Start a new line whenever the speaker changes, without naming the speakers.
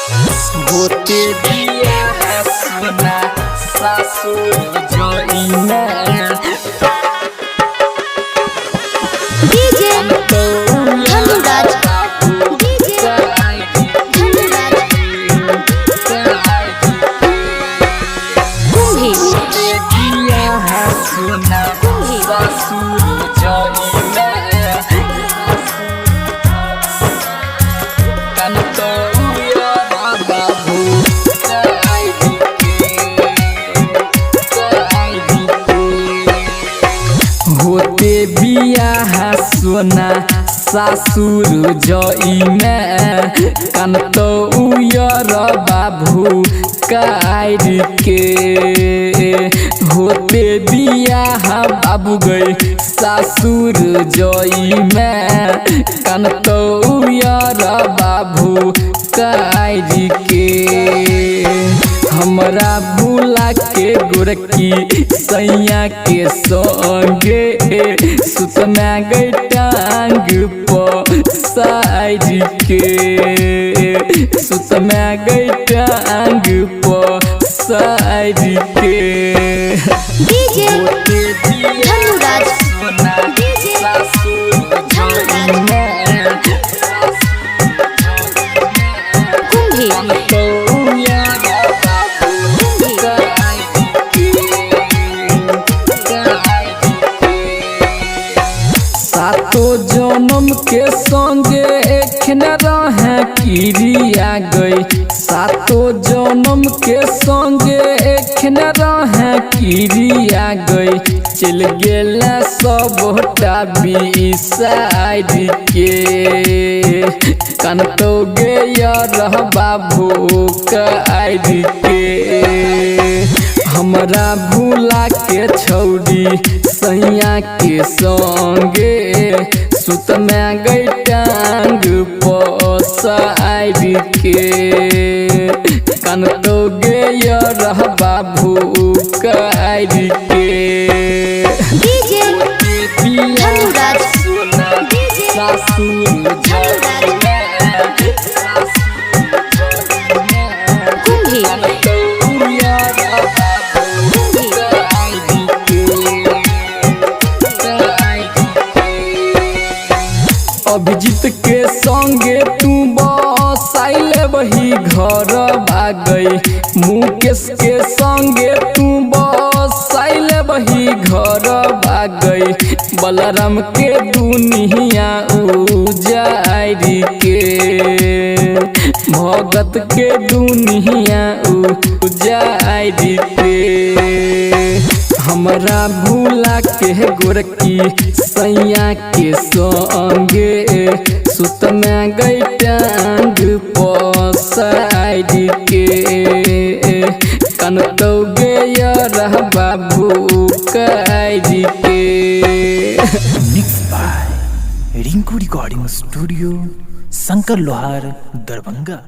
होते दिया सुना ससुर जोइना
डीजे धनुराज डीजे धनुराज कुंभी
सुना ससुर जोइना कंतोया बाबू होते बियाह सोना ससुर जइना कानतो उयर बाबू कायर के होते बियाह बाबू गई ससुर जइना कानतो उयर बाबू कायर के हमरा भूला के गोरकी सैया के संगे सुतना गई टांग पर साइड के सुतना गई टांग पर साइड के
डीजे धनुराज डीजे कुंभी
सातो जन्म के संगे एखन रहे किरिया गई सातो जन्म के संगे एखन रहे किरिया गई चल गेल सबटा बिसाइड के कानतो गया रह बाबू काइड के हमरा भूला के छौरी सैया के संगे सुतना गई टांग पर साइड के कानतो गया रह बाबू काइड के
डीजे धनुराज डीजे
ससुर
कुंभी
अभिजीत के संगे तू बसाइले वही घर भागई मुकेश के संगे तू बसाइले वही घर भागई बलराम के दुनिया उजारी के भगत के दुनिया उजारी के हमरा भूला के गोरकी सैया के संगे सुतना गई टांग पर साइड के कानतो गया रह बाबू काइड के
mix by Rinku recording studio Shankar Lohar Darbhanga.